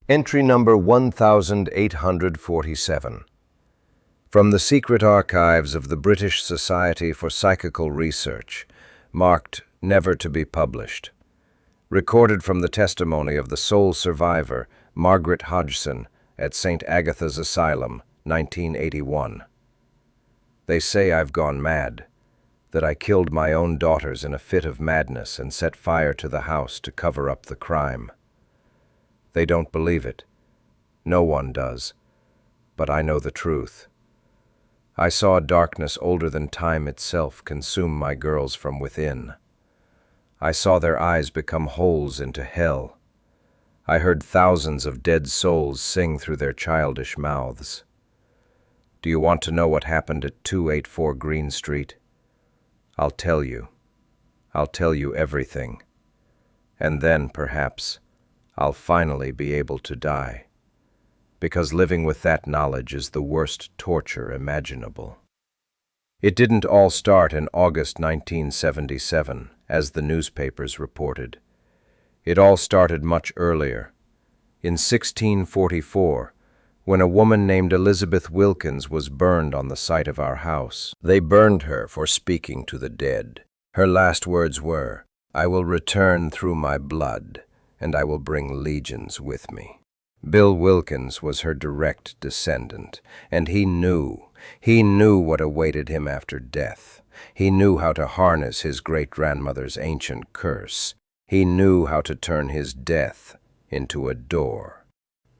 Entry number 1847. From the secret archives of the British Society for Psychical Research, marked Never to be Published. Recorded from the testimony of the sole survivor, Margaret Hodgson, at St. Agatha's Asylum, 1981. They say I've gone mad, that I killed my own daughters in a fit of madness and set fire to the house to cover up the crime. They don't believe it. No one does. But I know the truth. I saw a darkness older than time itself consume my girls from within. I saw their eyes become holes into hell. I heard thousands of dead souls sing through their childish mouths. Do you want to know what happened at 284 Green Street? I'll tell you. I'll tell you everything. And then, perhaps, I'll finally be able to die, because living with that knowledge is the worst torture imaginable. It didn't all start in August 1977, as the newspapers reported. It all started much earlier, in 1644, when a woman named Elizabeth Wilkins was burned on the site of our house. They burned her for speaking to the dead. Her last words were, "I will return through my blood, and I will bring legions with me." Bill Wilkins was her direct descendant, and he knew what awaited him after death. He knew how to harness his great-grandmother's ancient curse. He knew how to turn his death into a door.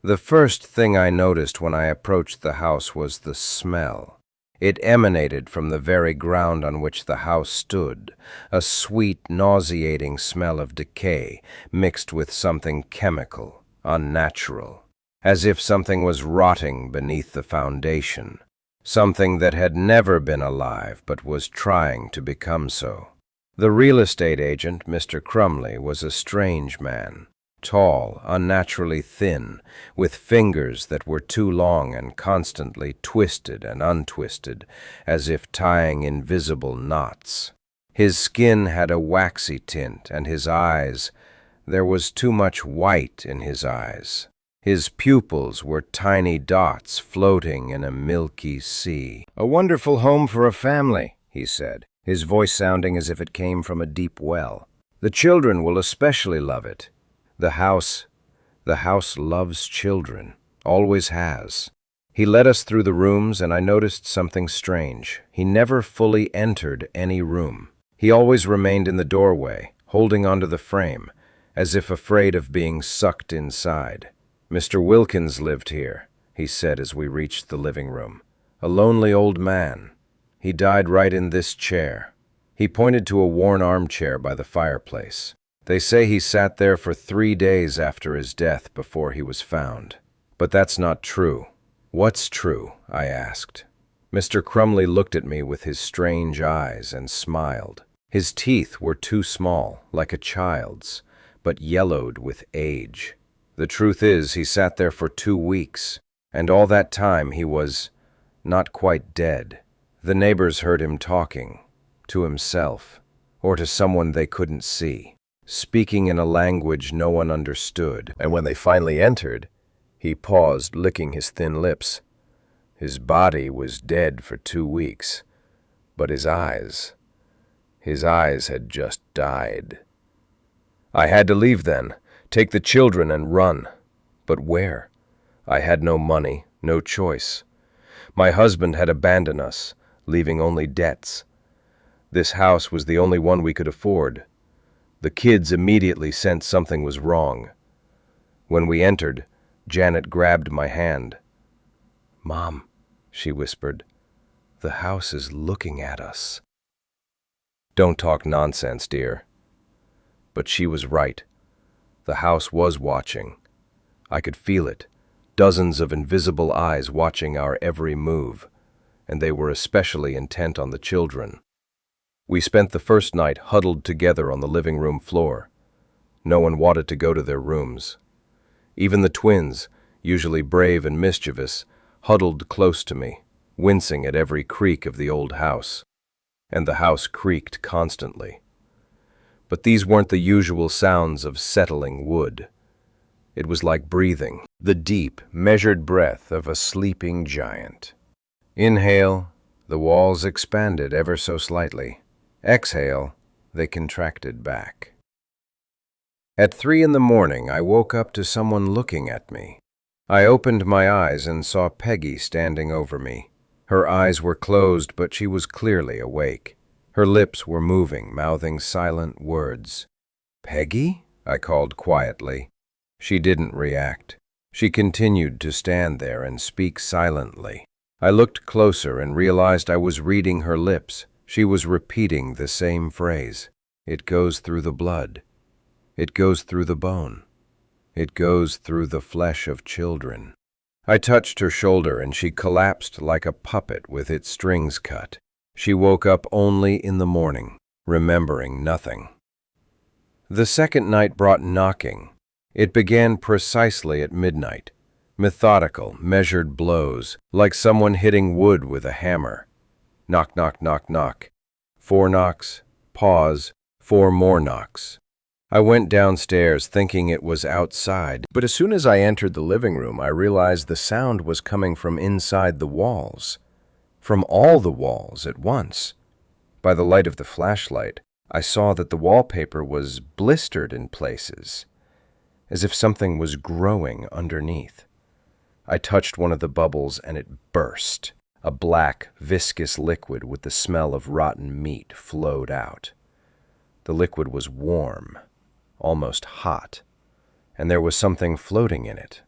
The first thing I noticed when I approached the house was the smell. It emanated from the very ground on which the house stood, a sweet, nauseating smell of decay mixed with something chemical, unnatural, as if something was rotting beneath the foundation, something that had never been alive but was trying to become so. The real estate agent, Mr. Crumley, was a strange man. Tall, unnaturally thin, with fingers that were too long and constantly twisted and untwisted, as if tying invisible knots. His skin had a waxy tint, and his eyes, there was too much white in his eyes. His pupils were tiny dots floating in a milky sea. "A wonderful home for a family," he said, his voice sounding as if it came from a deep well. "The children will especially love it. The house loves children, always has." He led us through the rooms, and I noticed something strange. He never fully entered any room. He always remained in the doorway, holding onto the frame, as if afraid of being sucked inside. "Mr. Wilkins lived here," he said as we reached the living room. "A lonely old man. He died right in this chair." He pointed to a worn armchair by the fireplace. "They say he sat there for 3 days after his death before he was found. But that's not true." "What's true?" I asked. Mr. Crumley looked at me with his strange eyes and smiled. His teeth were too small, like a child's, but yellowed with age. "The truth is, he sat there for 2 weeks, and all that time he was not quite dead. The neighbors heard him talking, to himself, or to someone they couldn't see, speaking in a language no one understood. And when they finally entered, he paused, licking his thin lips. His body was dead for 2 weeks, but his eyes had just died. I had to leave then, take the children and run. But where? I had no money, no choice. My husband had abandoned us, leaving only debts. This house was the only one we could afford. The kids immediately sensed something was wrong. When we entered, Janet grabbed my hand. "Mom," she whispered, "the house is looking at us." "Don't talk nonsense, dear." But she was right. The house was watching. I could feel it, dozens of invisible eyes watching our every move, and they were especially intent on the children. We spent the first night huddled together on the living room floor. No one wanted to go to their rooms. Even the twins, usually brave and mischievous, huddled close to me, wincing at every creak of the old house. And the house creaked constantly. But these weren't the usual sounds of settling wood. It was like breathing, the deep, measured breath of a sleeping giant. Inhale, the walls expanded ever so slightly. Exhale, they contracted back. At 3 in the morning, I woke up to someone looking at me. I opened my eyes and saw Peggy standing over me. Her eyes were closed, but she was clearly awake. Her lips were moving, mouthing silent words. "Peggy?" I called quietly. She didn't react. She continued to stand there and speak silently. I looked closer and realized I was reading her lips. She was repeating the same phrase. "It goes through the blood. It goes through the bone. It goes through the flesh of children." I touched her shoulder and she collapsed like a puppet with its strings cut. She woke up only in the morning, remembering nothing. The second night brought knocking. It began precisely at midnight. Methodical, measured blows, like someone hitting wood with a hammer. Knock, knock, knock, knock. 4 knocks, pause, 4 more knocks. I went downstairs thinking it was outside, but as soon as I entered the living room, I realized the sound was coming from inside the walls. From all the walls at once. By the light of the flashlight, I saw that the wallpaper was blistered in places, as if something was growing underneath. I touched one of the bubbles and it burst. A black, viscous liquid with the smell of rotten meat flowed out. The liquid was warm, almost hot, and there was something floating in it,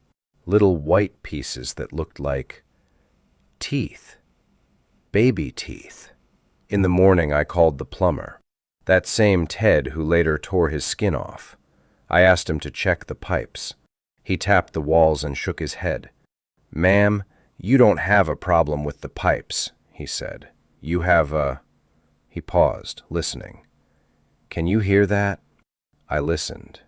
little white pieces that looked like teeth, baby teeth. In the morning, I called the plumber, that same Ted who later tore his skin off. I asked him to check the pipes. He tapped the walls and shook his head. "Ma'am, you don't have a problem with the pipes," he said. "You have a—" He paused, listening. "Can you hear that?" I listened.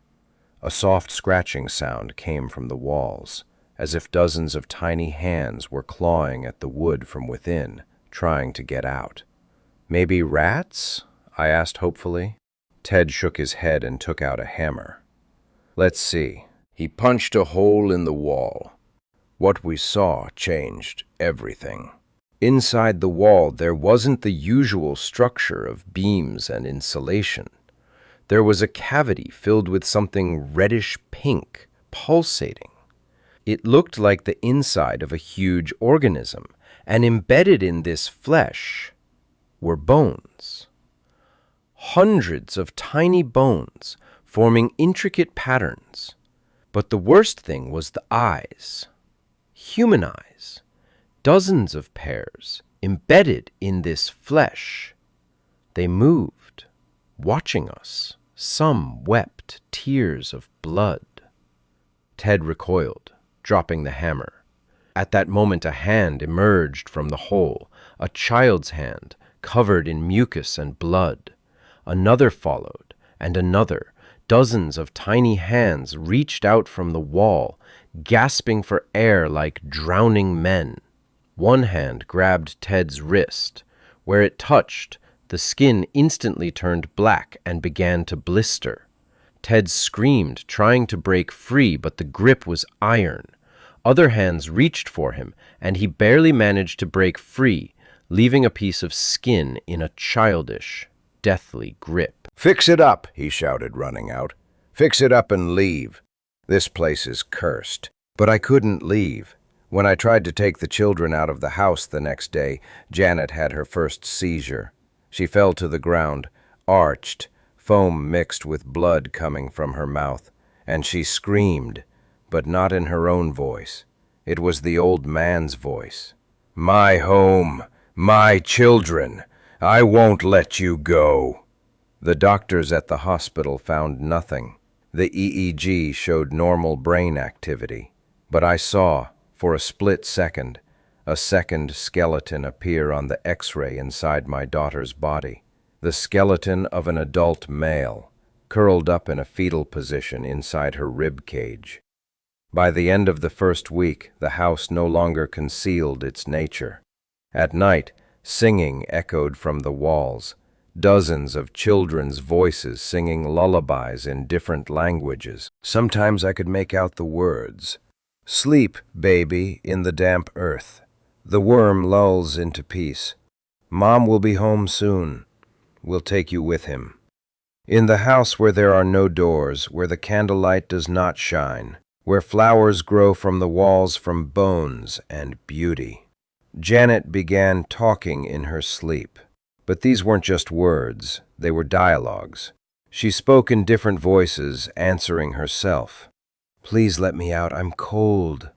A soft scratching sound came from the walls, as if dozens of tiny hands were clawing at the wood from within, trying to get out. "Maybe rats?" I asked hopefully. Ted shook his head and took out a hammer. "Let's see." He punched a hole in the wall. What we saw changed everything. Inside the wall, there wasn't the usual structure of beams and insulation. There was a cavity filled with something reddish-pink, pulsating. It looked like the inside of a huge organism, and embedded in this flesh were bones. Hundreds of tiny bones forming intricate patterns. But the worst thing was the eyes. Human eyes. Dozens of pairs embedded in this flesh. They moved, watching us. Some wept tears of blood. Ted recoiled, dropping the hammer. At that moment, a hand emerged from the hole, a child's hand, covered in mucus and blood. Another followed, and another. Dozens of tiny hands reached out from the wall, gasping for air like drowning men. One hand grabbed Ted's wrist. Where it touched, the skin instantly turned black and began to blister. Ted screamed, trying to break free, but the grip was iron. Other hands reached for him, and he barely managed to break free, leaving a piece of skin in a childish, deathly grip. "Fix it up," he shouted, running out. "Fix it up and leave. This place is cursed." But I couldn't leave. When I tried to take the children out of the house the next day, Janet had her first seizure. She fell to the ground, arched, foam mixed with blood coming from her mouth, and she screamed, but not in her own voice. It was the old man's voice. "My home, my children, I won't let you go." The doctors at the hospital found nothing. The EEG showed normal brain activity, but I saw, for a split second, a second skeleton appear on the X-ray inside my daughter's body. The skeleton of an adult male, curled up in a fetal position inside her rib cage. By the end of the first week, the house no longer concealed its nature. At night, singing echoed from the walls. dozens of children's voices singing lullabies in different languages. Sometimes I could make out the words. Sleep, baby, in the damp earth. The worm lulls into peace. Mom will be home soon. We'll take you with him. In the house where there are no doors, where the candlelight does not shine, where flowers grow from the walls from bones and beauty. Janet began talking in her sleep. But these weren't just words, they were dialogues. She spoke in different voices, answering herself. Please let me out, I'm cold.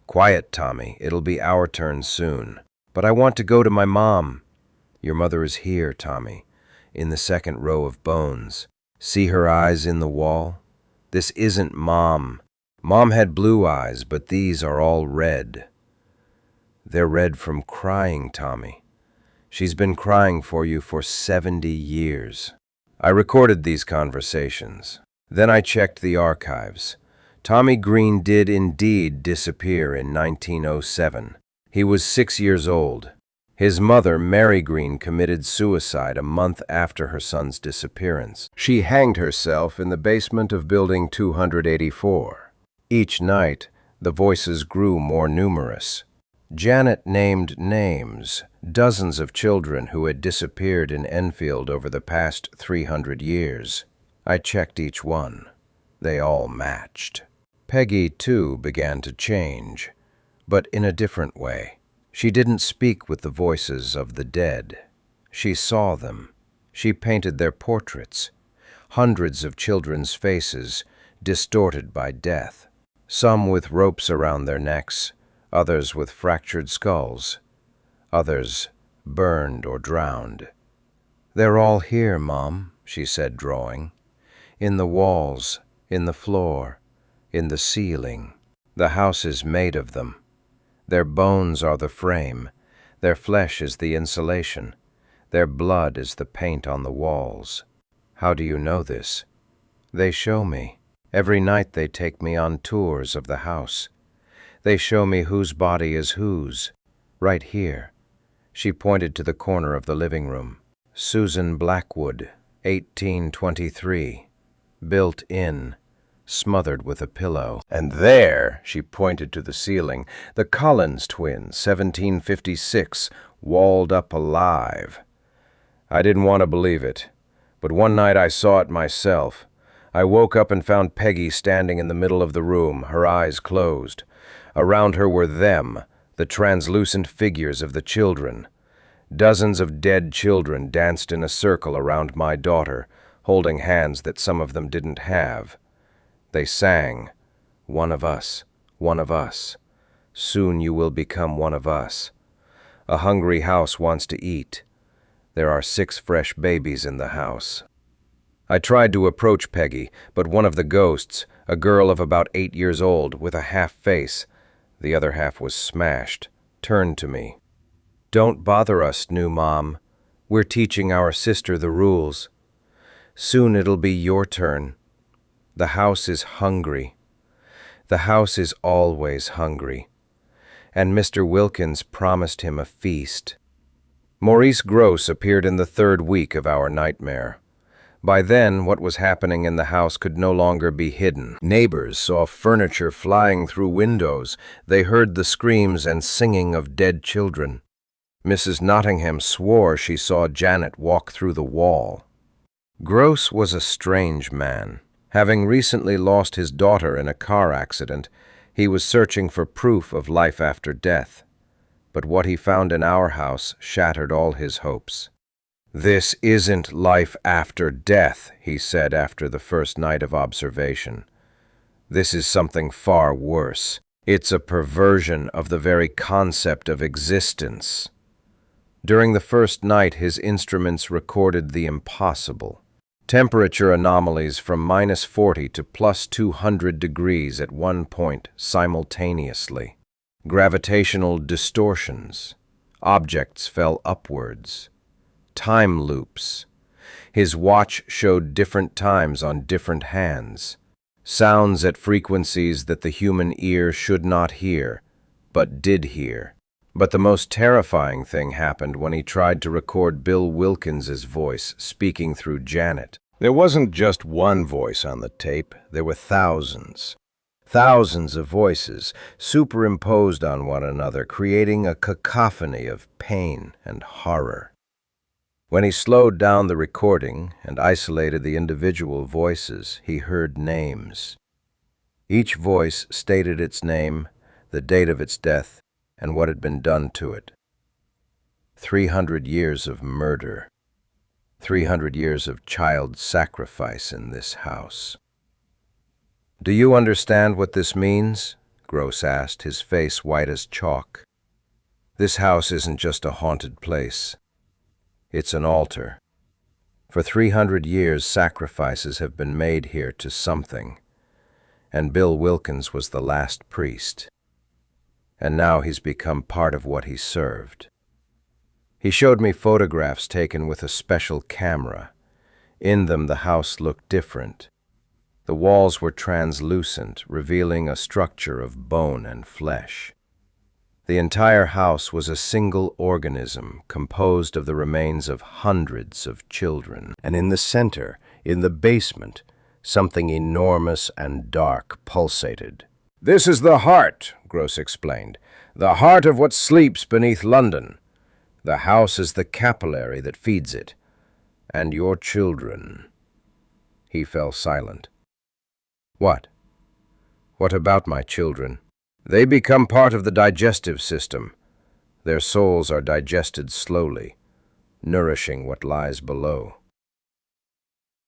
Quiet, Tommy, it'll be our turn soon. But I want to go to my mom. Your mother is here, Tommy, in the second row of bones. See her eyes in the wall? This isn't Mom. Mom had blue eyes, but these are all red. They're red from crying, Tommy. She's been crying for you for 70 years. I recorded these conversations. Then I checked the archives. Tommy Green did indeed disappear in 1907. He was 6 years old. His mother, Mary Green, committed suicide a month after her son's disappearance. She hanged herself in the basement of Building 284. Each night, the voices grew more numerous. Janet named names, dozens of children who had disappeared in Enfield over the past 300 years. I checked each one. They all matched. Peggy, too, began to change, but in a different way. She didn't speak with the voices of the dead. She saw them. She painted their portraits. Hundreds of children's faces, distorted by death. Some with ropes around their necks, others with fractured skulls, others burned or drowned. They're all here, Mom, she said, drawing. In the walls, in the floor, in the ceiling. The house is made of them. Their bones are the frame, their flesh is the insulation, their blood is the paint on the walls. How do you know this? They show me. Every night they take me on tours of the house. They show me whose body is whose. Right here. She pointed to the corner of the living room. Susan Blackwood, 1823. Built in. Smothered with a pillow. And there, she pointed to the ceiling, the Collins twins, 1756, walled up alive. I didn't want to believe it, but one night I saw it myself. I woke up and found Peggy standing in the middle of the room, her eyes closed. Around her were them, the translucent figures of the children. Dozens of dead children danced in a circle around my daughter, holding hands that some of them didn't have. They sang, "One of us, one of us. Soon you will become one of us. A hungry house wants to eat. There are 6 fresh babies in the house." I tried to approach Peggy, but one of the ghosts, a girl of about 8 years old, with a half face, the other half was smashed, turned to me. "Don't bother us, new Mom. We're teaching our sister the rules. Soon it'll be your turn. The house is hungry. The house is always hungry. And Mr. Wilkins promised him a feast." Maurice Grosse appeared in the 3rd week of our nightmare. By then, what was happening in the house could no longer be hidden. Neighbors saw furniture flying through windows. They heard the screams and singing of dead children. Mrs. Nottingham swore she saw Janet walk through the wall. Grosse was a strange man. Having recently lost his daughter in a car accident, he was searching for proof of life after death. But what he found in our house shattered all his hopes. "This isn't life after death," he said after the first night of observation. "This is something far worse. It's a perversion of the very concept of existence." During the first night, his instruments recorded the impossible. Temperature anomalies from -40 to +200 degrees at one point simultaneously. Gravitational distortions. Objects fell upwards. Time loops. His watch showed different times on different hands. Sounds at frequencies that the human ear should not hear, but did hear. But the most terrifying thing happened when he tried to record Bill Wilkins's voice speaking through Janet. There wasn't just one voice on the tape, there were thousands. Thousands of voices superimposed on one another, creating a cacophony of pain and horror. When he slowed down the recording and isolated the individual voices, he heard names. Each voice stated its name, the date of its death, and what had been done to it. 300 years of murder. 300 years of child sacrifice in this house. "Do you understand what this means?" Grosse asked, his face white as chalk. "This house isn't just a haunted place. It's an altar. For 300 years, sacrifices have been made here to something, and Bill Wilkins was the last priest. And now he's become part of what he served." He showed me photographs taken with a special camera. In them, the house looked different. The walls were translucent, revealing a structure of bone and flesh. The entire house was a single organism composed of the remains of hundreds of children. And in the center, in the basement, something enormous and dark pulsated. "This is the heart," Grosse explained, "the heart of what sleeps beneath London. The house is the capillary that feeds it. And your children." He fell silent. "What? What about my children?" "They become part of the digestive system. Their souls are digested slowly, nourishing what lies below."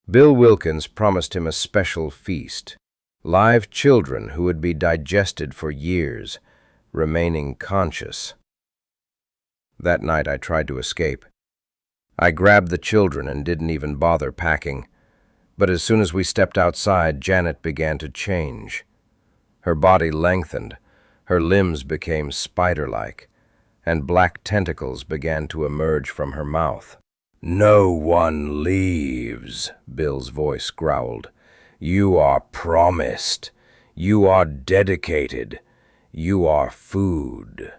Bill Wilkins promised him a special feast. Live children who would be digested for years, remaining conscious. That night I tried to escape. I grabbed the children and didn't even bother packing. But as soon as we stepped outside, Janet began to change. Her body lengthened, her limbs became spider-like, and black tentacles began to emerge from her mouth. "No one leaves," Bill's voice growled. "You are promised. You are dedicated. You are food."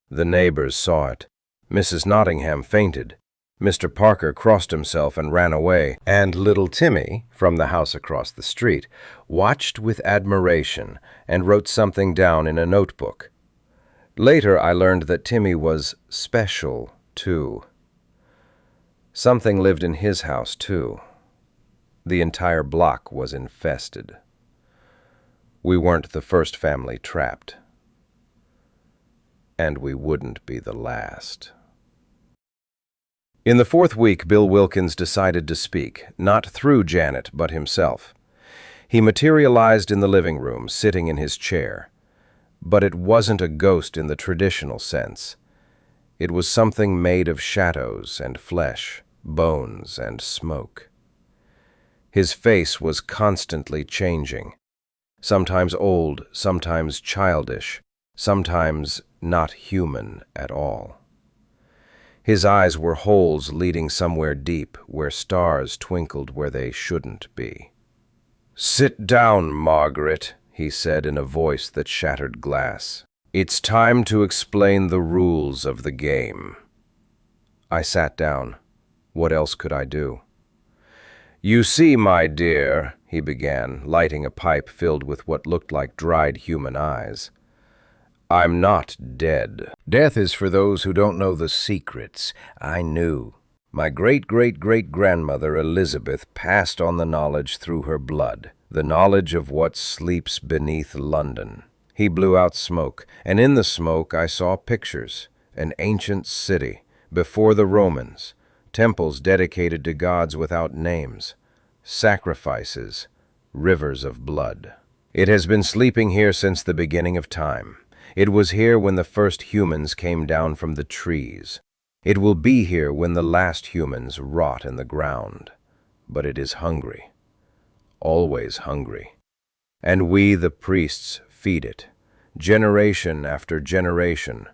The neighbors saw it. Mrs. Nottingham fainted. Mr. Parker crossed himself and ran away, and little Timmy, from the house across the street, watched with admiration and wrote something down in a notebook. Later I learned that Timmy was special, too. Something lived in his house, too. The entire block was infested. We weren't the first family trapped. And we wouldn't be the last. In the fourth week, Bill Wilkins decided to speak, not through Janet, but himself. He materialized in the living room, sitting in his chair. But it wasn't a ghost in the traditional sense. It was something made of shadows and flesh, bones and smoke. His face was constantly changing, sometimes old, sometimes childish, sometimes not human at all. His eyes were holes leading somewhere deep, where stars twinkled where they shouldn't be. "Sit down, Margaret," he said in a voice that shattered glass. "It's time to explain the rules of the game." I sat down. What else could I do? "You see, my dear," he began, lighting a pipe filled with what looked like dried human eyes, "I'm not dead. Death is for those who don't know the secrets. I knew. My great-great-great-grandmother Elizabeth passed on the knowledge through her blood, the knowledge of what sleeps beneath London." He blew out smoke, and in the smoke I saw pictures, an ancient city, before the Romans, temples dedicated to gods without names, sacrifices, rivers of blood. It has been sleeping here since the beginning of time. It was here when the first humans came down from the trees. It will be here when the last humans rot in the ground. But it is hungry, always hungry. And we, the priests, feed it, generation after generation,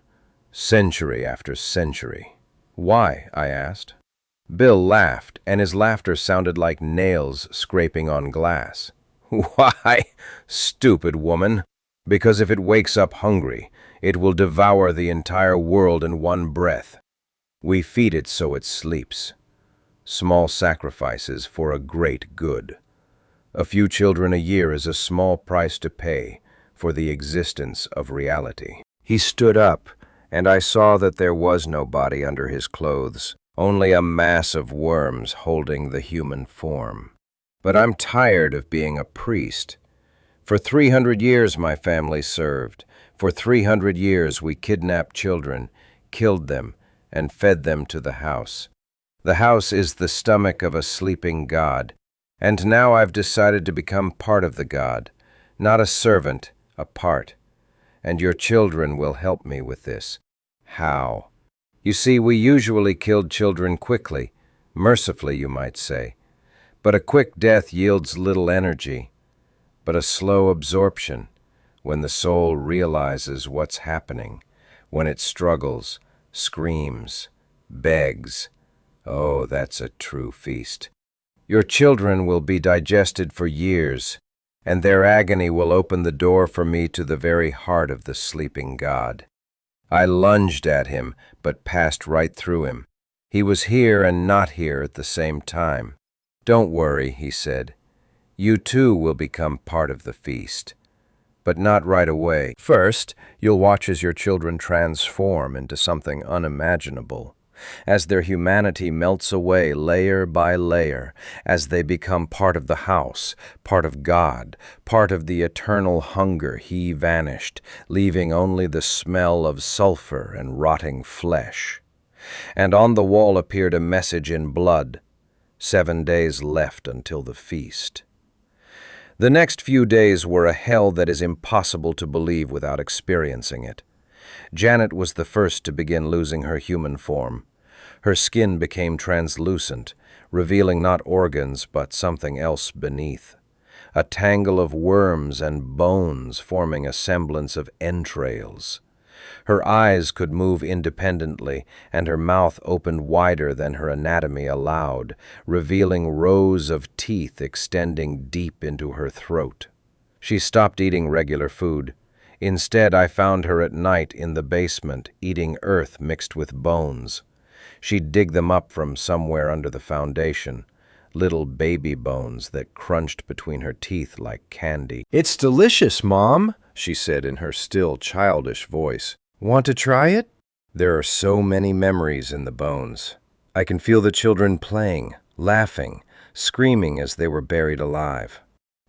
century after century. "Why?" I asked. Bill laughed, and his laughter sounded like nails scraping on glass. "Why, stupid woman? Because if it wakes up hungry, It will devour the entire world in one breath. We feed it so it sleeps. Small sacrifices for a great good. A few children a year is a small price to pay for the existence of reality." He stood up, and I saw that there was no body under his clothes, only a mass of worms holding the human form. "But I'm tired of being a priest. For 300 years my family served. For 300 years we kidnapped children, killed them, and fed them to the house. The house is the stomach of a sleeping God, and now I've decided to become part of the God, not a servant, a part. And your children will help me with this." "How?" "You see, we usually killed children quickly, mercifully you might say. But a quick death yields little energy, but a slow absorption, when the soul realizes what's happening, when it struggles, screams, begs. Oh, that's a true feast. Your children will be digested for years, and their agony will open the door for me to the very heart of the sleeping God." I lunged at him, but passed right through him. He was here and not here at the same time. "Don't worry," he said. "You too will become part of the feast. But not right away. First, you'll watch as your children transform into something unimaginable, as their humanity melts away layer by layer, as they become part of the house, part of God, part of the eternal hunger He vanished, leaving only the smell of sulfur and rotting flesh." And on the wall appeared a message in blood: 7 days left until the feast. The next few days were a hell that is impossible to believe without experiencing it. Janet was the first to begin losing her human form. Her skin became translucent, revealing not organs but something else beneath. A tangle of worms and bones forming a semblance of entrails. Her eyes could move independently, and her mouth opened wider than her anatomy allowed, revealing rows of teeth extending deep into her throat. She stopped eating regular food. Instead, I found her at night in the basement, eating earth mixed with bones. She'd dig them up from somewhere under the foundation, little baby bones that crunched between her teeth like candy. "It's delicious, Mom," she said in her still childish voice. "Want to try it?" There are so many memories in the bones. I can feel the children playing, laughing, screaming as they were buried alive.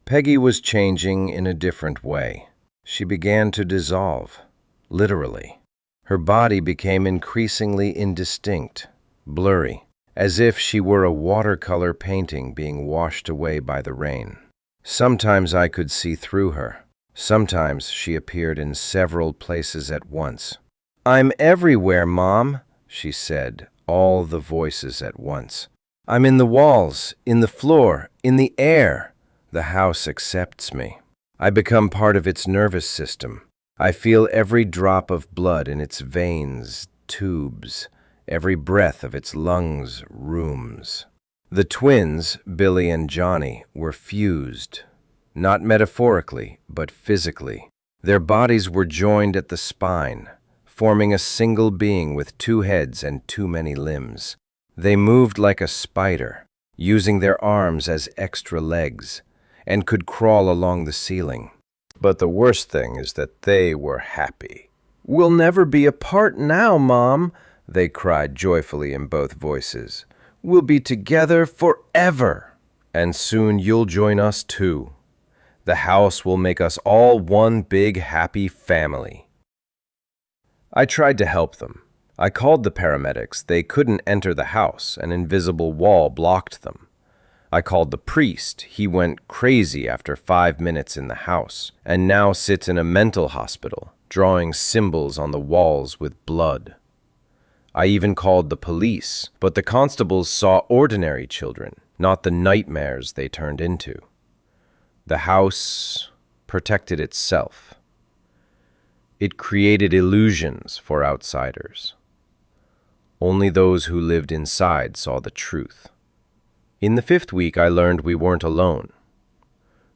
Peggy was changing in a different way. She began to dissolve, literally. Her body became increasingly indistinct, blurry, as if she were a watercolor painting being washed away by the rain. Sometimes I could see through her. Sometimes she appeared in several places at once. "I'm everywhere, Mom," she said, all the voices at once. "I'm in the walls, in the floor, in the air. The house accepts me. I become part of its nervous system. I feel every drop of blood in its veins, tubes, every breath of its lungs, rooms." The twins, Billy and Johnny, were fused. Not metaphorically, but physically. Their bodies were joined at the spine, forming a single being with 2 heads and too many limbs. They moved like a spider, using their arms as extra legs, and could crawl along the ceiling. But the worst thing is that they were happy. "We'll never be apart now, Mom," they cried joyfully in both voices. "We'll be together forever. And soon you'll join us too. The house will make us all one big happy family." I tried to help them. I called the paramedics. They couldn't enter the house. An invisible wall blocked them. I called the priest. He went crazy after 5 minutes in the house, and now sits in a mental hospital, drawing symbols on the walls with blood. I even called the police, but the constables saw ordinary children, not the nightmares they turned into. The house protected itself. It created illusions for outsiders. Only those who lived inside saw the truth. In the 5th week, I learned we weren't alone.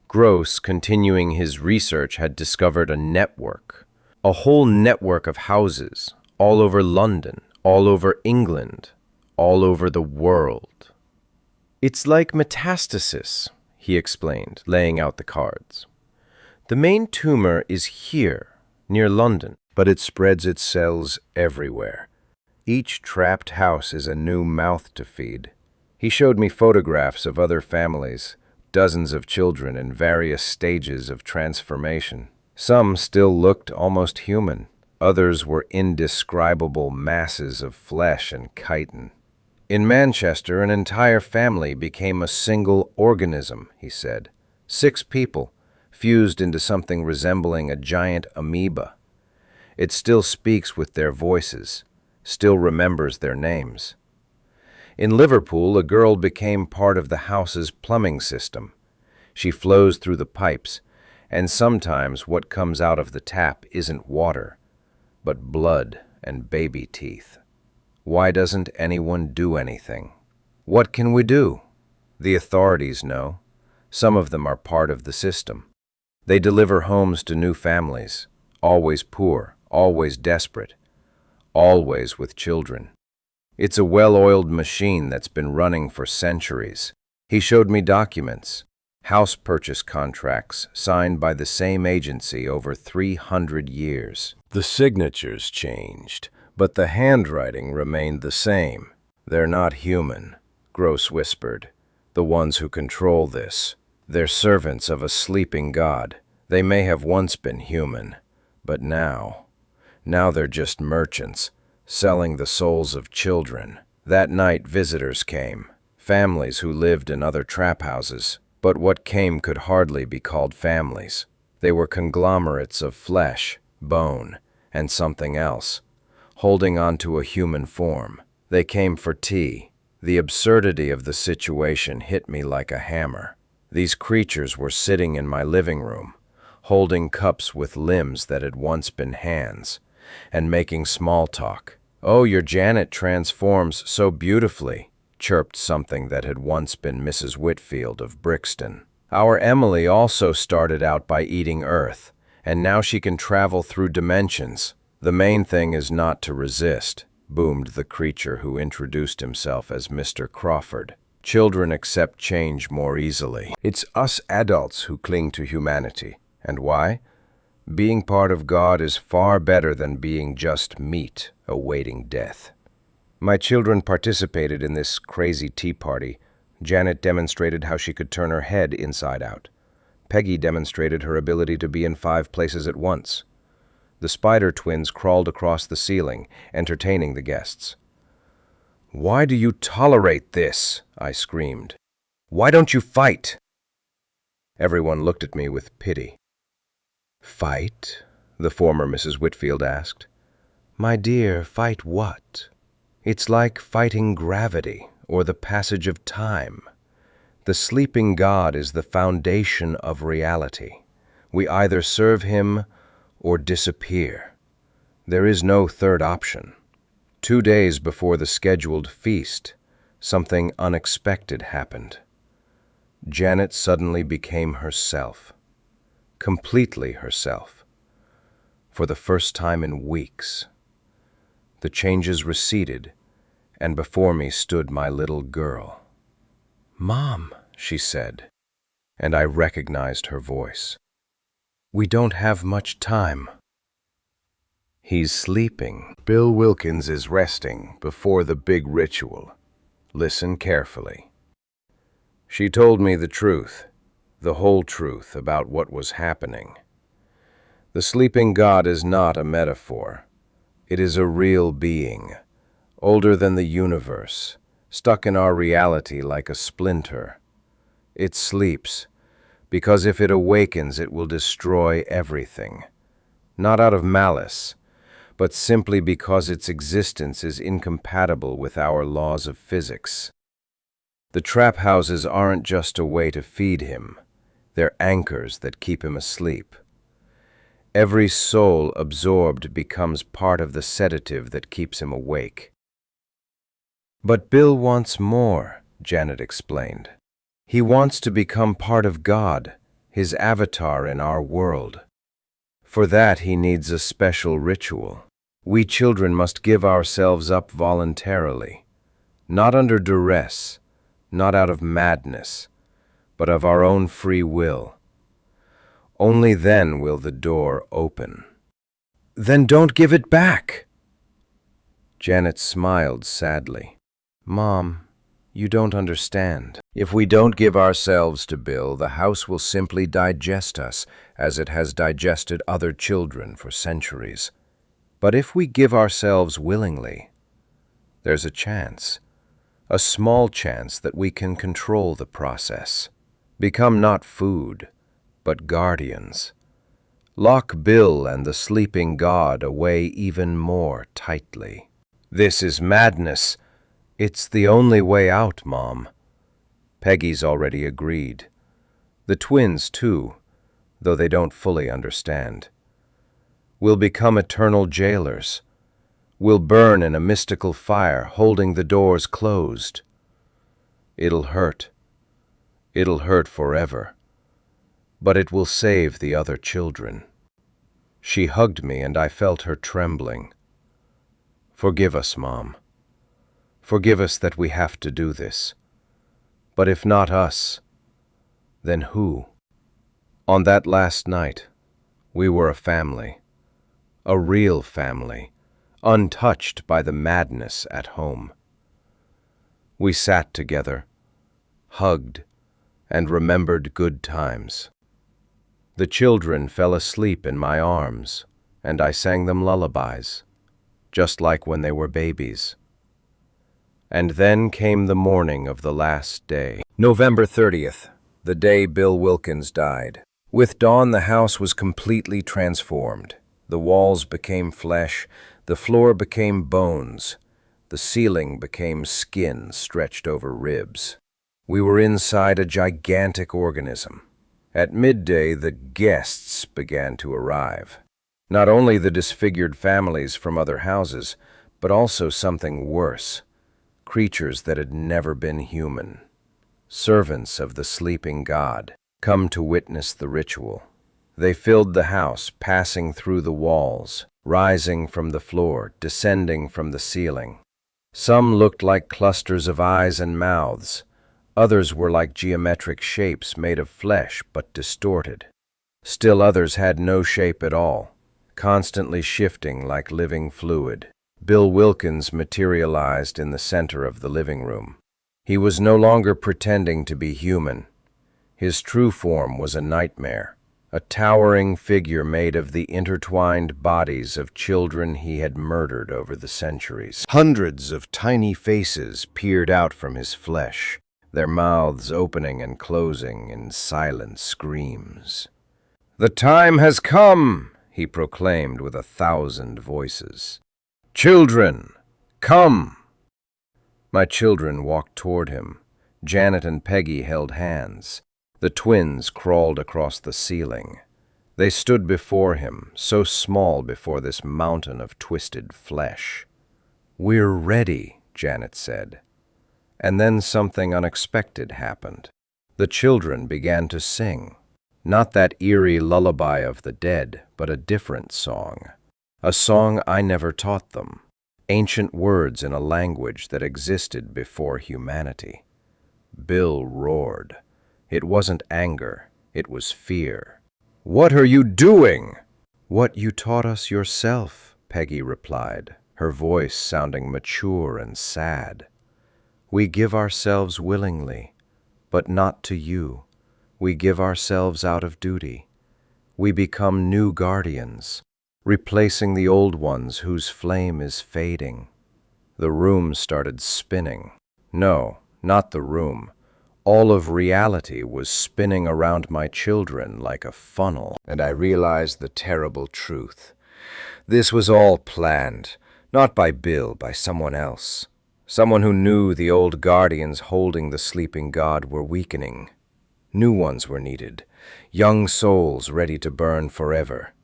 Grosse, continuing his research, had discovered a network. A whole network of houses, all over London, all over England, all over the world. It's like metastasis, he explained, laying out the cards. The main tumor is here, near London, but it spreads its cells everywhere. Each trapped house is a new mouth to feed. He showed me photographs of other families, dozens of children in various stages of transformation. Some still looked almost human. Others were indescribable masses of flesh and chitin. In Manchester, an entire family became a single organism, he said. 6 people, fused into something resembling a giant amoeba. It still speaks with their voices, still remembers their names. In Liverpool, a girl became part of the house's plumbing system. She flows through the pipes, and sometimes what comes out of the tap isn't water, but blood and baby teeth. Why doesn't anyone do anything? What can we do? The authorities know. Some of them are part of the system. They deliver homes to new families, always poor, always desperate, always with children. It's a well-oiled machine that's been running for centuries. He showed me documents, house purchase contracts signed by the same agency over 300 years. The signatures changed, but the handwriting remained the same. They're not human, Grosse whispered. The ones who control this. They're servants of a sleeping god. They may have once been human, but now they're just merchants, selling the souls of children. That night visitors came, families who lived in other trap houses, but what came could hardly be called families. They were conglomerates of flesh, bone, and something else, holding on to a human form. They came for tea. The absurdity of the situation hit me like a hammer. These creatures were sitting in my living room, holding cups with limbs that had once been hands, and making small talk. "Oh, your Janet transforms so beautifully," chirped something that had once been Mrs. Whitfield of Brixton. "Our Emily also started out by eating earth, and now she can travel through dimensions. The main thing is not to resist," boomed the creature who introduced himself as Mr. Crawford. "Children accept change more easily. It's us adults who cling to humanity. And why? Being part of God is far better than being just meat awaiting death." My children participated in this crazy tea party. Janet demonstrated how she could turn her head inside out. Peggy demonstrated her ability to be in 5 places at once. The Spider twins crawled across the ceiling, entertaining the guests. "Why do you tolerate this?" I screamed. "Why don't you fight?" Everyone looked at me with pity. "Fight?" the former Mrs. Whitfield asked. "My dear, fight what? It's like fighting gravity or the passage of time. The sleeping God is the foundation of reality. We either serve him or disappear. There is no third option." 2 days before the scheduled feast, something unexpected happened. Janet suddenly became herself, completely herself, for the first time in weeks. The changes receded, and before me stood my little girl. "Mom," she said, and I recognized her voice. "We don't have much time." He's sleeping. Bill Wilkins is resting before the big ritual. Listen carefully. She told me the truth, the whole truth about what was happening. The sleeping God is not a metaphor. It is a real being, older than the universe, stuck in our reality like a splinter. It sleeps, because if it awakens it will destroy everything. Not out of malice, but simply because its existence is incompatible with our laws of physics. The trap houses aren't just a way to feed him. They're anchors that keep him asleep. Every soul absorbed becomes part of the sedative that keeps him awake. "But Bill wants more," Janet explained. "He wants to become part of God, his avatar in our world. For that he needs a special ritual. We children must give ourselves up voluntarily, not under duress, not out of madness, but of our own free will. Only then will the door open. Then don't give it back. Janet smiled sadly. Mom, you don't understand. If we don't give ourselves to Bill, the house will simply digest us, as it has digested other children for centuries. But if we give ourselves willingly, there's a chance, a small chance that we can control the process. Become not food, but guardians. Lock Bill and the sleeping God away even more tightly. This is madness. It's the only way out, Mom. Peggy's already agreed. The twins, too, though they don't fully understand. We'll become eternal jailers. We'll burn in a mystical fire, holding the doors closed. It'll hurt. It'll hurt forever. But it will save the other children. She hugged me, and I felt her trembling. Forgive us, Mom. Forgive us that we have to do this. But if not us, then who? On that last night, we were a family. A real family, untouched by the madness at home. We sat together, hugged, and remembered good times. The children fell asleep in my arms, and I sang them lullabies, just like when they were babies. And then came the morning of the last day. November 30th, the day Bill Wilkins died. With dawn, the house was completely transformed. The walls became flesh, the floor became bones, the ceiling became skin stretched over ribs. We were inside a gigantic organism. At midday, the guests began to arrive. Not only the disfigured families from other houses, but also something worse. Creatures that had never been human. Servants of the sleeping God, come to witness the ritual. They filled the house, passing through the walls, rising from the floor, descending from the ceiling. Some looked like clusters of eyes and mouths. Others were like geometric shapes made of flesh but distorted. Still others had no shape at all, constantly shifting like living fluid. Bill Wilkins materialized in the center of the living room. He was no longer pretending to be human. His true form was a nightmare, a towering figure made of the intertwined bodies of children he had murdered over the centuries. Hundreds of tiny faces peered out from his flesh, their mouths opening and closing in silent screams. "The time has come," he proclaimed with 1,000 voices. "Children, come!" My children walked toward him. Janet and Peggy held hands. The twins crawled across the ceiling. They stood before him, so small before this mountain of twisted flesh. "We're ready," Janet said. And then something unexpected happened. The children began to sing. Not that eerie lullaby of the dead, but a different song. A song I never taught them. Ancient words in a language that existed before humanity. Bill roared. It wasn't anger, it was fear. "What are you doing?" "What you taught us yourself," Peggy replied, her voice sounding mature and sad. "We give ourselves willingly, but not to you. We give ourselves out of duty. We become new guardians, replacing the old ones whose flame is fading." The room started spinning. No, not the room. All of reality was spinning around my children like a funnel, and I realized the terrible truth. This was all planned, not by Bill, by someone else. Someone who knew the old guardians holding the sleeping God were weakening. New ones were needed, young souls ready to burn forever,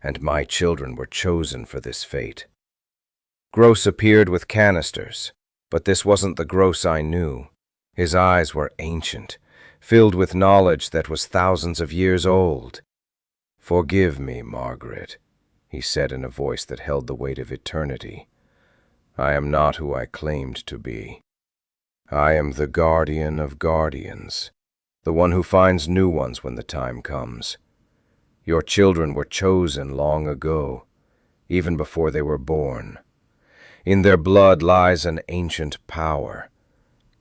and my children were chosen for this fate. Grosse appeared with canisters, but this wasn't the Grosse I knew. His eyes were ancient, filled with knowledge that was thousands of years old. "Forgive me, Margaret," he said in a voice that held the weight of eternity. "I am not who I claimed to be. I am the guardian of guardians, the one who finds new ones when the time comes. Your children were chosen long ago, even before they were born. In their blood lies an ancient power,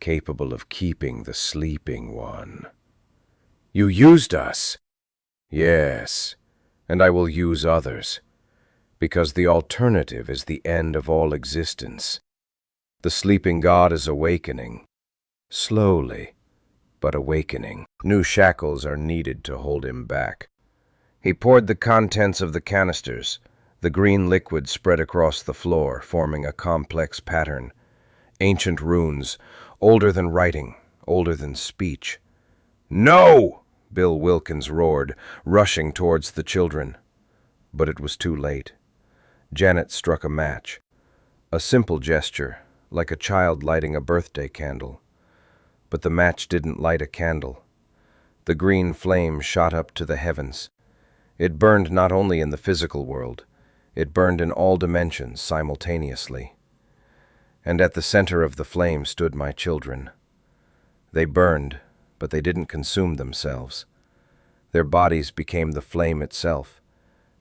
capable of keeping the sleeping one." "You used us." "Yes, and I will use others, because the alternative is the end of all existence. The sleeping God is awakening, slowly, but awakening. New shackles are needed to hold him back." He poured the contents of the canisters. The green liquid spread across the floor, forming a complex pattern. Ancient runes, older than writing, older than speech. "No!" Bill Wilkins roared, rushing towards the children. But it was too late. Janet struck a match. A simple gesture, like a child lighting a birthday candle. But the match didn't light a candle. The green flame shot up to the heavens. It burned not only in the physical world, it burned in all dimensions simultaneously. And at the center of the flame stood my children. They burned, but they didn't consume themselves. Their bodies became the flame itself,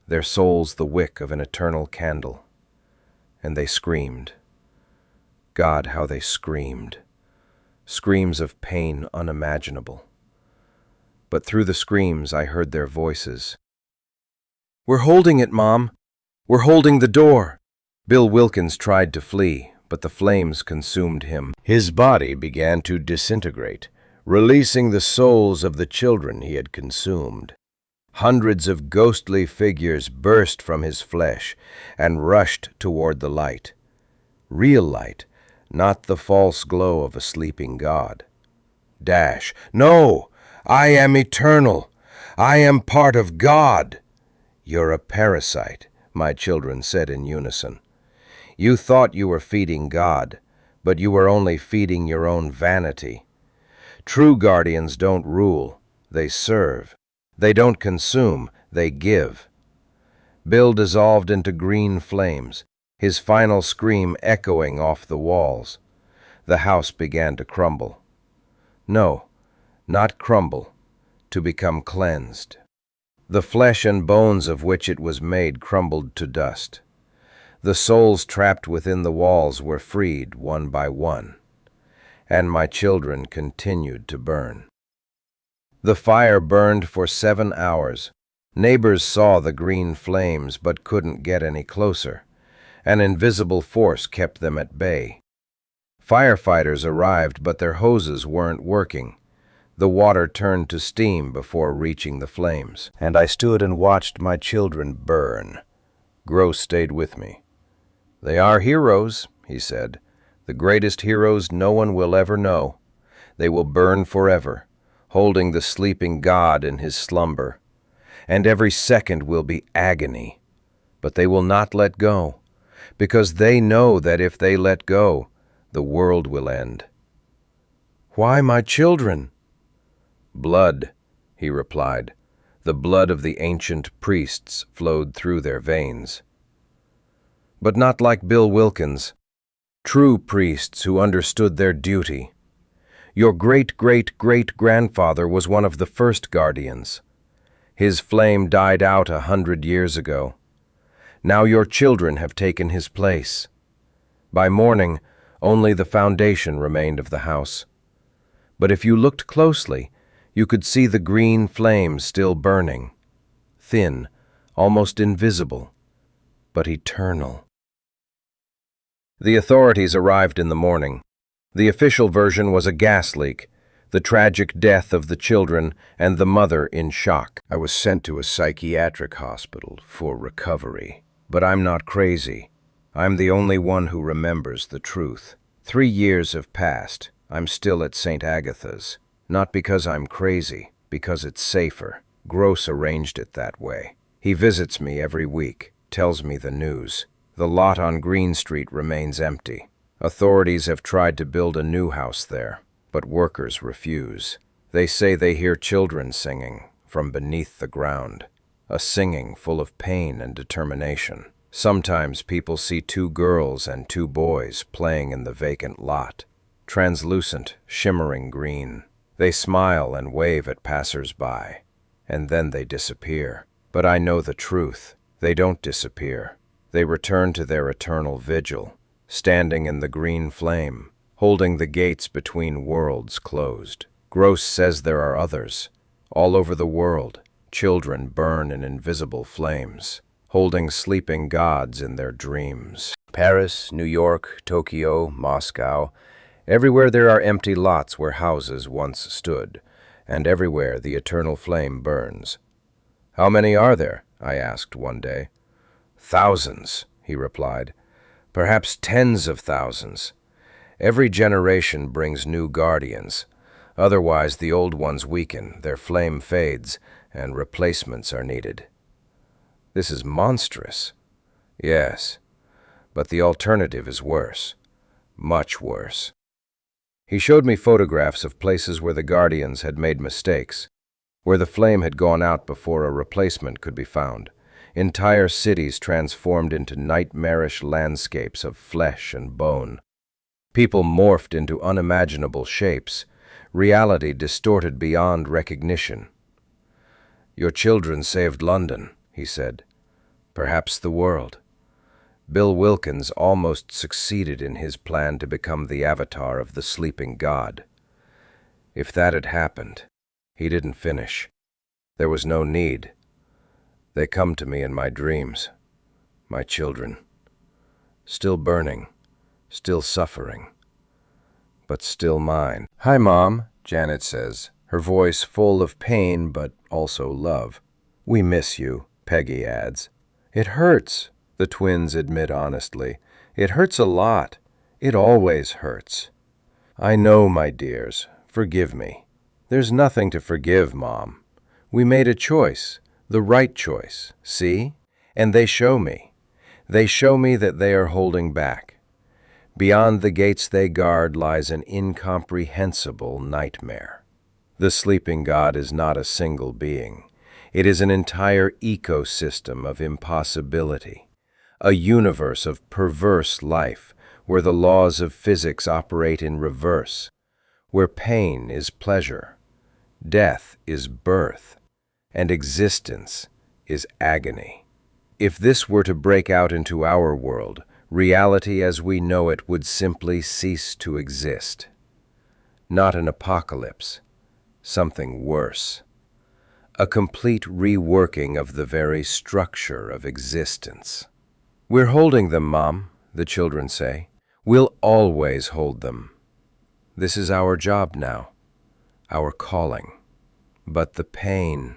their souls the wick of an eternal candle. And they screamed. God, how they screamed. Screams of pain unimaginable. But through the screams I heard their voices. "We're holding it, Mom. We're holding the door." Bill Wilkins tried to flee, but the flames consumed him. His body began to disintegrate, releasing the souls of the children he had consumed. Hundreds of ghostly figures burst from his flesh and rushed toward the light. Real light, not the false glow of a sleeping God. Dash, "No! I am eternal! I am part of God!" "You're a parasite," my children said in unison. "You thought you were feeding God, but you were only feeding your own vanity. True guardians don't rule, they serve. They don't consume, they give." Bill dissolved into green flames, his final scream echoing off the walls. The house began to crumble. No, not crumble, to become cleansed. The flesh and bones of which it was made crumbled to dust. The souls trapped within the walls were freed one by one, and my children continued to burn. The fire burned for 7 hours. Neighbors saw the green flames but couldn't get any closer. An invisible force kept them at bay. Firefighters arrived, but their hoses weren't working. The water turned to steam before reaching the flames, and I stood and watched my children burn. Grosse stayed with me. "They are heroes," he said, "the greatest heroes no one will ever know. They will burn forever, holding the sleeping God in his slumber. And every second will be agony. But they will not let go, because they know that if they let go, the world will end." "Why my children?" "Blood," he replied. "The blood of the ancient priests flowed through their veins." But not like Bill Wilkins. True priests who understood their duty. Your great-great-great-grandfather was one of the first guardians. His flame died out 100 years ago. Now your children have taken his place. By morning, only the foundation remained of the house. But if you looked closely, you could see the green flames still burning, thin, almost invisible, but eternal. The authorities arrived in the morning. The official version was a gas leak, the tragic death of the children and the mother in shock. I was sent to a psychiatric hospital for recovery. But I'm not crazy. I'm the only one who remembers the truth. 3 years have passed. I'm still at St. Agatha's. Not because I'm crazy, because it's safer. Grosse arranged it that way. He visits me every week, tells me the news. The lot on Green Street remains empty. Authorities have tried to build a new house there, but workers refuse. They say they hear children singing from beneath the ground. a singing full of pain and determination. Sometimes people see two girls and two boys playing in the vacant lot, translucent, shimmering green. They smile and wave at passers-by, and then they disappear. But I know the truth. They don't disappear. They return to their eternal vigil, standing in the green flame, holding the gates between worlds closed. Grosse says there are others. All over the world, children burn in invisible flames, holding sleeping gods in their dreams. Paris, New York, Tokyo, Moscow, everywhere there are empty lots where houses once stood, and everywhere the eternal flame burns. "How many are there?" I asked one day. "Thousands," he replied. "Perhaps tens of thousands. Every generation brings new guardians. Otherwise, the old ones weaken, their flame fades, and replacements are needed." This is monstrous. Yes, but the alternative is worse. Much worse. He showed me photographs of places where the guardians had made mistakes, where the flame had gone out before a replacement could be found. Entire cities transformed into nightmarish landscapes of flesh and bone. People morphed into unimaginable shapes, reality distorted beyond recognition. "Your children saved London," he said. "Perhaps the world." Bill Wilkins almost succeeded in his plan to become the avatar of the sleeping god. If that had happened, he didn't finish. There was no need. They come to me in my dreams, my children, still burning, still suffering, but still mine. "Hi, Mom," Janet says, her voice full of pain but also love. "We miss you," Peggy adds. "It hurts," the twins admit honestly. "It hurts a lot. It always hurts." "I know, my dears. Forgive me." "There's nothing to forgive, Mom. We made a choice, the right choice, see? And they show me. They show me that they are holding back. Beyond the gates they guard lies an incomprehensible nightmare. The sleeping god is not a single being. It is an entire ecosystem of impossibility, a universe of perverse life where the laws of physics operate in reverse, where pain is pleasure, death is birth, and existence is agony. If this were to break out into our world, reality as we know it would simply cease to exist. Not an apocalypse, something worse. A complete reworking of the very structure of existence. "We're holding them, Mom," the children say. "We'll always hold them. This is our job now, our calling. But the pain."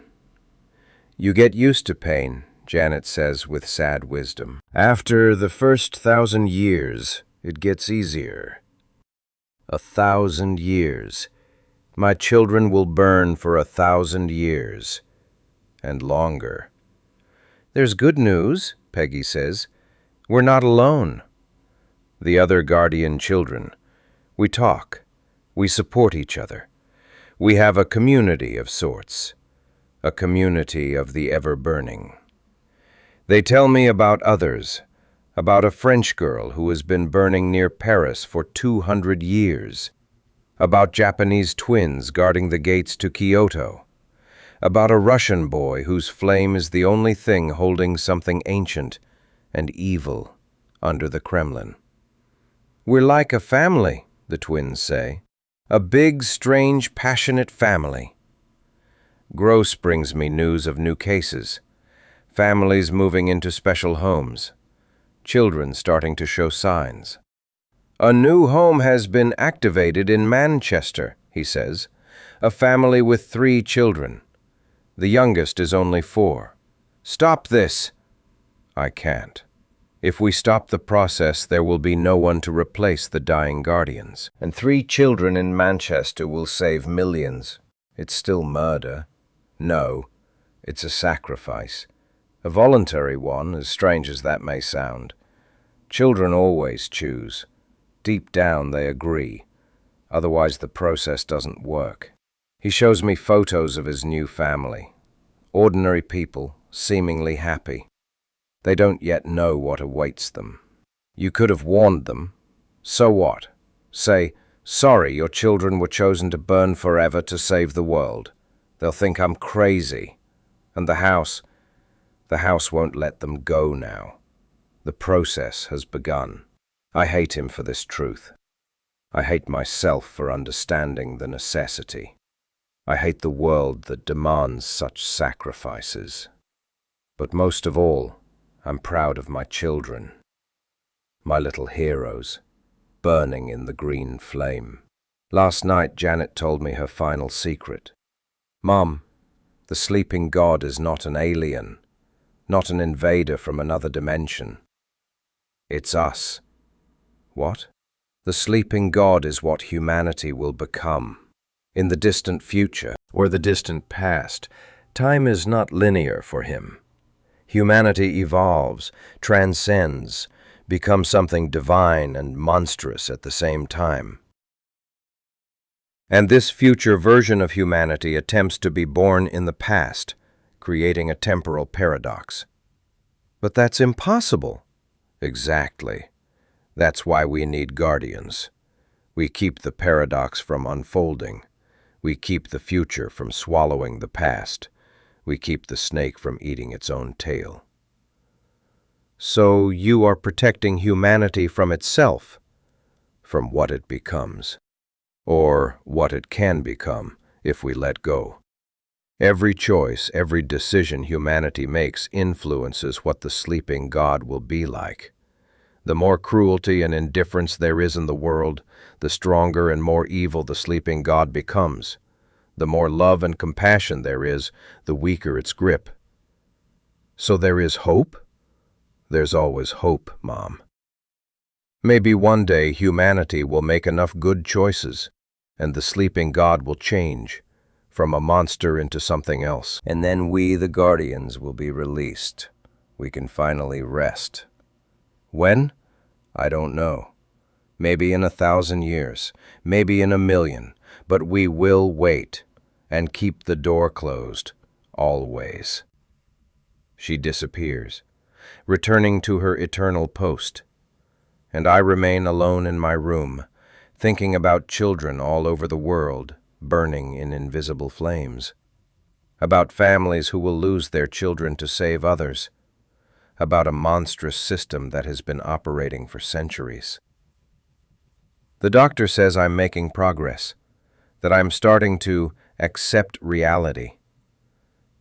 "You get used to pain," Janet says with sad wisdom. "After the first 1,000 years, it gets easier." 1,000 years. My children will burn for 1,000 years. And longer. "There's good news," Peggy says. "We're not alone." The other guardian children. We talk. We support each other. We have a community of sorts. A community of the ever-burning. They tell me about others, about a French girl who has been burning near Paris for 200 years, about Japanese twins guarding the gates to Kyoto, about a Russian boy whose flame is the only thing holding something ancient and evil under the Kremlin. "We're like a family," the twins say. "A big, strange, passionate family." Grosse brings me news of new cases. Families moving into special homes. Children starting to show signs. "A new home has been activated in Manchester," he says. "A family with 3 children. The youngest is only 4. Stop this." I can't. If we stop the process, there will be no one to replace the dying guardians. And 3 children in Manchester will save millions. It's still murder. No, it's a sacrifice. A voluntary one, as strange as that may sound. Children always choose. Deep down they agree. Otherwise the process doesn't work. He shows me photos of his new family. Ordinary people, seemingly happy. They don't yet know what awaits them. You could have warned them. So what? Say, sorry, your children were chosen to burn forever to save the world. They'll think I'm crazy. And the house won't let them go now. The process has begun. I hate him for this truth. I hate myself for understanding the necessity. I hate the world that demands such sacrifices. But most of all, I'm proud of my children, my little heroes, burning in the green flame. Last night, Janet told me her final secret. Mom, the sleeping god is not an alien, not an invader from another dimension. It's us. What? The sleeping god is what humanity will become. In the distant future, or the distant past, time is not linear for him. Humanity evolves, transcends, becomes something divine and monstrous at the same time. And this future version of humanity attempts to be born in the past, creating a temporal paradox. But that's impossible. Exactly. That's why we need guardians. We keep the paradox from unfolding. We keep the future from swallowing the past. We keep the snake from eating its own tail. So you are protecting humanity from itself, from what it becomes, or what it can become if we let go. Every choice, every decision humanity makes influences what the sleeping god will be like. The more cruelty and indifference there is in the world, the stronger and more evil the sleeping god becomes. The more love and compassion there is, the weaker its grip. So there is hope? There's always hope, Mom. Maybe one day humanity will make enough good choices, and the sleeping god will change, from a monster into something else. And then we, the guardians, will be released. We can finally rest. When? I don't know. Maybe in 1,000 years, maybe in 1,000,000, but we will wait and keep the door closed, always. She disappears, returning to her eternal post, and I remain alone in my room, thinking about children all over the world, burning in invisible flames, about families who will lose their children to save others, about a monstrous system that has been operating for centuries. The doctor says I'm making progress, that I'm starting to accept reality.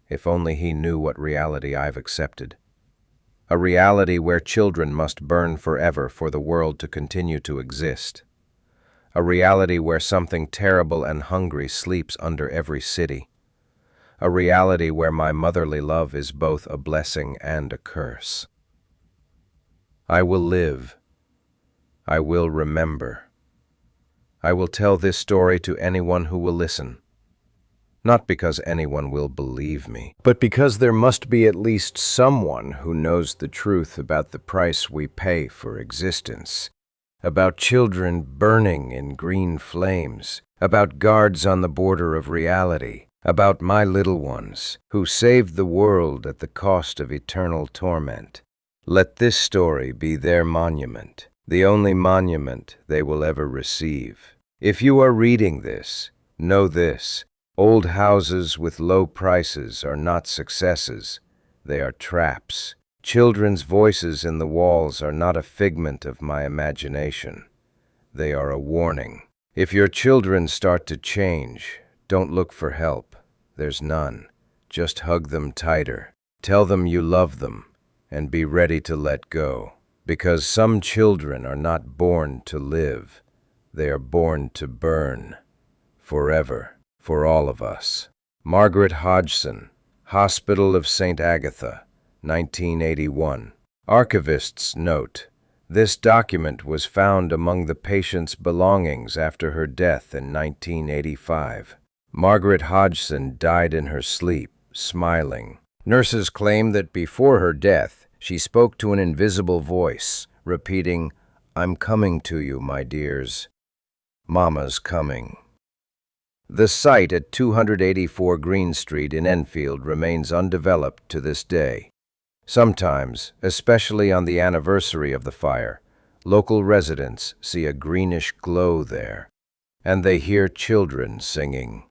If only he knew what reality I've accepted. A reality where children must burn forever for the world to continue to exist. A reality where something terrible and hungry sleeps under every city. A reality where my motherly love is both a blessing and a curse. I will live. I will remember. I will tell this story to anyone who will listen. Not because anyone will believe me, but because there must be at least someone who knows the truth about the price we pay for existence, about children burning in green flames, about guards on the border of reality, about my little ones who saved the world at the cost of eternal torment. Let this story be their monument, the only monument they will ever receive. If you are reading this, know this: old houses with low prices are not successes, they are traps. Children's voices in the walls are not a figment of my imagination. They are a warning. If your children start to change, don't look for help. There's none. Just hug them tighter. Tell them you love them, and be ready to let go. Because some children are not born to live. They are born to burn. Forever. For all of us. Margaret Hodgson, Hospital of St. Agatha, 1981. Archivist's note: this document was found among the patient's belongings after her death in 1985. Margaret Hodgson died in her sleep, smiling. Nurses claim that before her death, she spoke to an invisible voice, repeating, "I'm coming to you, my dears. Mama's coming." The site at 284 Green Street in Enfield remains undeveloped to this day. Sometimes, especially on the anniversary of the fire, local residents see a greenish glow there, and they hear children singing.